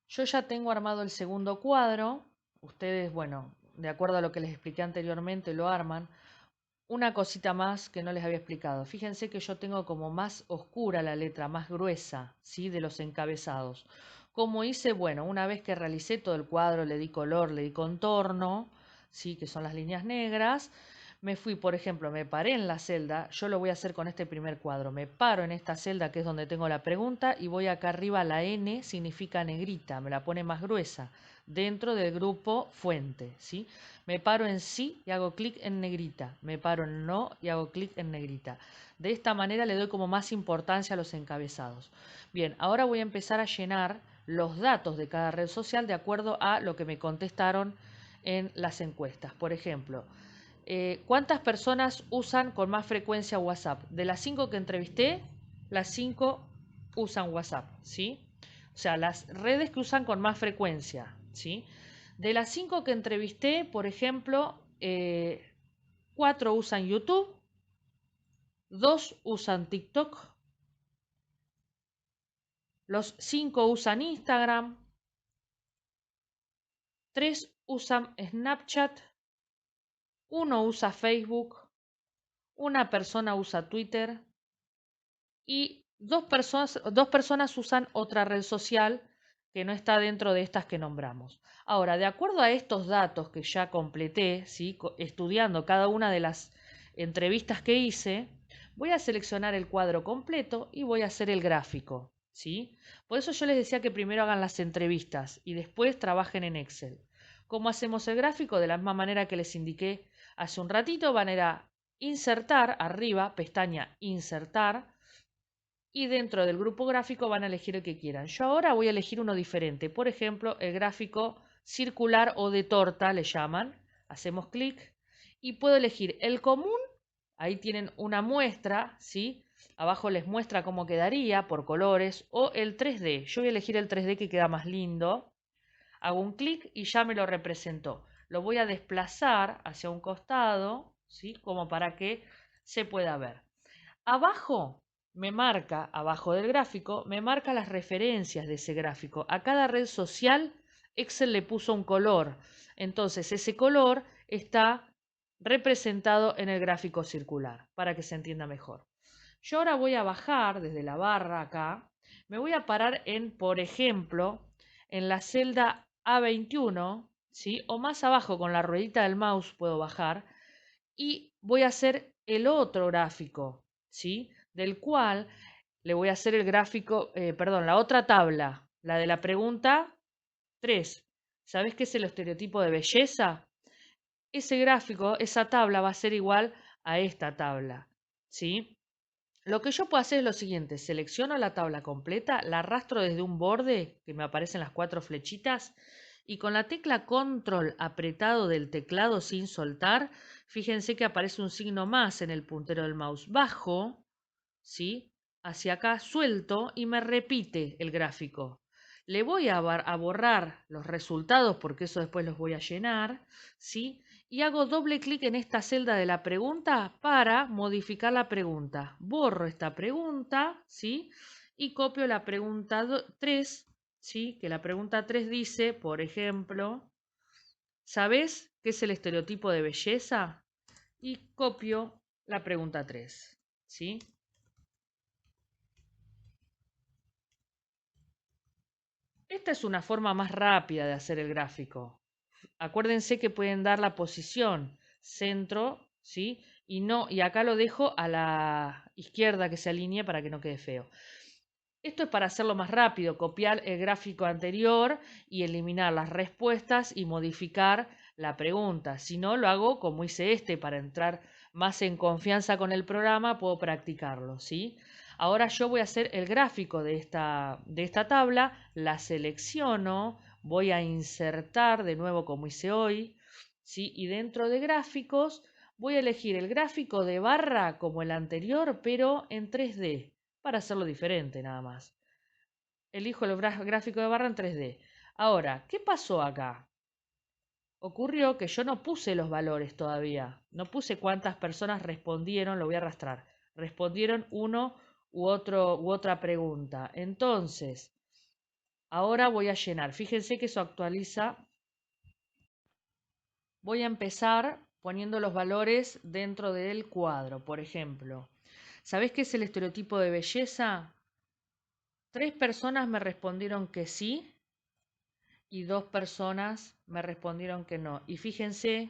Yo ya tengo armado el segundo cuadro. Ustedes, bueno, de acuerdo a lo que les expliqué anteriormente, lo arman. Una cosita más que no les había explicado. Fíjense que yo tengo como más oscura la letra, más gruesa, ¿sí? De los encabezados. Como hice, bueno, una vez que realicé todo el cuadro, le di color, le di contorno, ¿sí? Que son las líneas negras. Me fui, por ejemplo, me paré en la celda. Yo lo voy a hacer con este primer cuadro. Me paro en esta celda que es donde tengo la pregunta y voy acá arriba. La N significa negrita, me la pone más gruesa dentro del grupo fuente, ¿sí? Me paro en sí y hago clic en negrita. Me paro en no y hago clic en negrita. De esta manera le doy como más importancia a los encabezados. Bien, ahora voy a empezar a llenar los datos de cada red social de acuerdo a lo que me contestaron en las encuestas. Por ejemplo, ¿cuántas personas usan con más frecuencia WhatsApp? De las 5 que entrevisté, las 5 usan WhatsApp, ¿sí? O sea, las redes que usan con más frecuencia, ¿sí? De las 5 que entrevisté, por ejemplo, 4 usan YouTube, 2 usan TikTok, los 5 usan Instagram, 3 usan Snapchat, uno usa Facebook, una persona usa Twitter y dos personas usan otra red social que no está dentro de estas que nombramos. Ahora, de acuerdo a estos datos que ya completé, ¿sí? Estudiando cada una de las entrevistas que hice, voy a seleccionar el cuadro completo y voy a hacer el gráfico, ¿sí? Por eso yo les decía que primero hagan las entrevistas y después trabajen en Excel. ¿Cómo hacemos el gráfico? De la misma manera que les indiqué hace un ratito, van a ir a insertar arriba, pestaña insertar, y dentro del grupo gráfico van a elegir el que quieran. Yo ahora voy a elegir uno diferente, por ejemplo, el gráfico circular o de torta le llaman. Hacemos clic y puedo elegir el común, ahí tienen una muestra, ¿sí? Abajo les muestra cómo quedaría por colores, o el 3D. Yo voy a elegir el 3D que queda más lindo. Hago un clic y ya me lo representó. Lo voy a desplazar hacia un costado, ¿sí? Como para que se pueda ver. Abajo me marca, abajo del gráfico, me marca las referencias de ese gráfico. A cada red social Excel le puso un color. Entonces ese color está representado en el gráfico circular, para que se entienda mejor. Yo ahora voy a bajar desde la barra acá, me voy a parar en, por ejemplo, en la celda A21, ¿sí? O más abajo con la ruedita del mouse puedo bajar y voy a hacer el otro gráfico, ¿sí? Del cual le voy a hacer el gráfico, perdón, la otra tabla, la de la pregunta 3. ¿Sabés qué es el estereotipo de belleza? Ese gráfico, esa tabla va a ser igual a esta tabla, ¿sí? Lo que yo puedo hacer es lo siguiente, selecciono la tabla completa, la arrastro desde un borde, que me aparecen las 4 flechitas, y con la tecla control apretado del teclado sin soltar, fíjense que aparece un signo más en el puntero del mouse. Bajo, ¿sí? Hacia acá, suelto y me repite el gráfico. Le voy a borrar los resultados porque eso después los voy a llenar, ¿sí? Y hago doble clic en esta celda de la pregunta para modificar la pregunta. Borro esta pregunta, ¿sí? Y copio la pregunta 3, ¿sí? Que la pregunta 3 dice, por ejemplo, ¿sabés qué es el estereotipo de belleza? Y copio la pregunta 3, ¿sí? Esta es una forma más rápida de hacer el gráfico. Acuérdense que pueden dar la posición centro, ¿sí? Y no, y acá lo dejo a la izquierda que se alinee para que no quede feo. Esto es para hacerlo más rápido, copiar el gráfico anterior y eliminar las respuestas y modificar la pregunta. Si no, lo hago como hice este para entrar más en confianza con el programa, puedo practicarlo, ¿sí? Ahora yo voy a hacer el gráfico de esta tabla, la selecciono, voy a insertar de nuevo como hice hoy, ¿sí? Y dentro de gráficos voy a elegir el gráfico de barra como el anterior, pero en 3D para hacerlo diferente nada más. Elijo el gráfico de barra en 3D. Ahora, ¿qué pasó acá? Ocurrió que yo no puse los valores todavía. No puse cuántas personas respondieron, lo voy a arrastrar. Respondieron uno u otra pregunta. Entonces, Ahora voy a llenar. Fíjense que eso actualiza. Voy a empezar poniendo los valores dentro del cuadro. Por ejemplo, ¿sabés qué es el estereotipo de belleza? 3 personas me respondieron que sí y 2 personas me respondieron que no. Y fíjense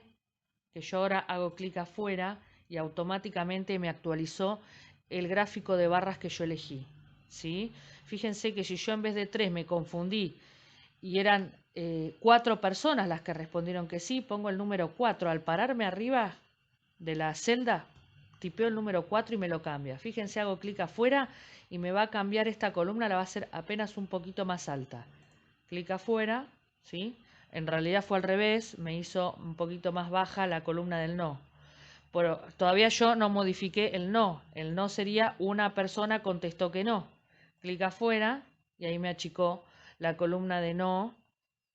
que yo ahora hago clic afuera y automáticamente me actualizó el gráfico de barras que yo elegí. ¿Sí? Fíjense que si yo en vez de 3 me confundí y eran 4 personas las que respondieron que sí, pongo el número 4. Al pararme arriba de la celda, tipeo el número 4 y me lo cambia. Fíjense, hago clic afuera y me va a cambiar esta columna, la va a hacer apenas un poquito más alta. Clic afuera, ¿sí? En realidad fue al revés, me hizo un poquito más baja la columna del no. Pero todavía yo no modifiqué el no. El no sería una persona contestó que no. Clic afuera y ahí me achicó la columna de no,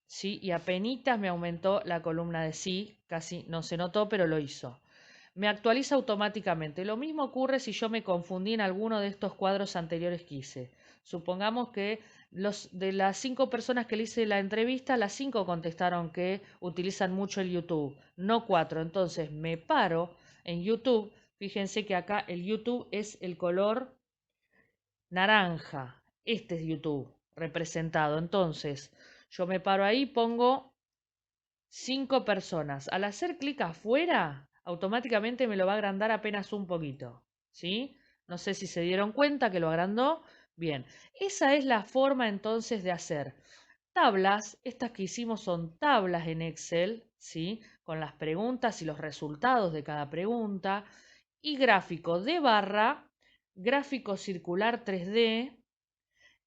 ¿sí? Y apenitas me aumentó la columna de sí, casi no se notó, pero lo hizo. Me actualiza automáticamente. Lo mismo ocurre si yo me confundí en alguno de estos cuadros anteriores que hice. Supongamos que de las 5 personas que le hice la entrevista, las 5 contestaron que utilizan mucho el YouTube, no 4. Entonces me paro en YouTube. Fíjense que acá el YouTube es el color naranja. Este es YouTube representado. Entonces yo me paro ahí, pongo 5 personas. Al hacer clic afuera, automáticamente me lo va a agrandar apenas un poquito. ¿Sí? No sé si se dieron cuenta que lo agrandó. Bien, esa es la forma entonces de hacer tablas. Estas que hicimos son tablas en Excel, ¿sí? Con las preguntas y los resultados de cada pregunta. Y gráfico de barra, gráfico circular 3D,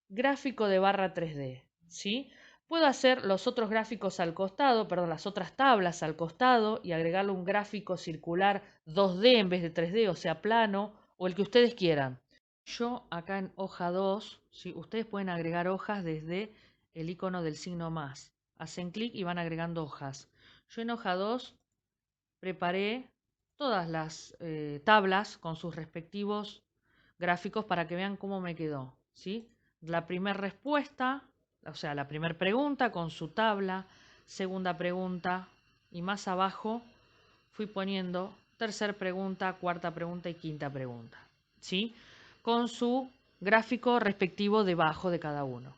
gráfico de barra 3D, ¿sí? Puedo hacer los otros gráficos al costado, perdón, las otras tablas al costado y agregarle un gráfico circular 2D en vez de 3D, o sea, plano, o el que ustedes quieran. Yo acá en hoja 2, ¿sí? Ustedes pueden agregar hojas desde el icono del signo más. Hacen clic y van agregando hojas. Yo en hoja 2 preparé todas las tablas con sus respectivos gráficos para que vean cómo me quedó, ¿sí? La primera respuesta, o sea, la primera pregunta con su tabla, segunda pregunta y más abajo fui poniendo tercera pregunta, cuarta pregunta y quinta pregunta, ¿sí? Con su gráfico respectivo debajo de cada uno.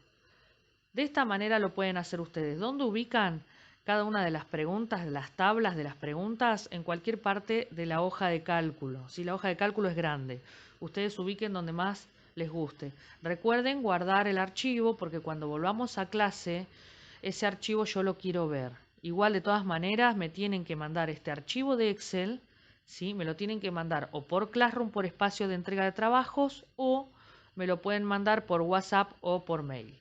De esta manera lo pueden hacer ustedes. ¿Dónde ubican cada una de las preguntas, las tablas de las preguntas? En cualquier parte de la hoja de cálculo. Si la hoja de cálculo es grande, ustedes ubiquen donde más les guste. Recuerden guardar el archivo porque cuando volvamos a clase, ese archivo yo lo quiero ver. Igual de todas maneras me tienen que mandar este archivo de Excel, ¿sí? Me lo tienen que mandar o por Classroom, por espacio de entrega de trabajos, o me lo pueden mandar por WhatsApp o por mail.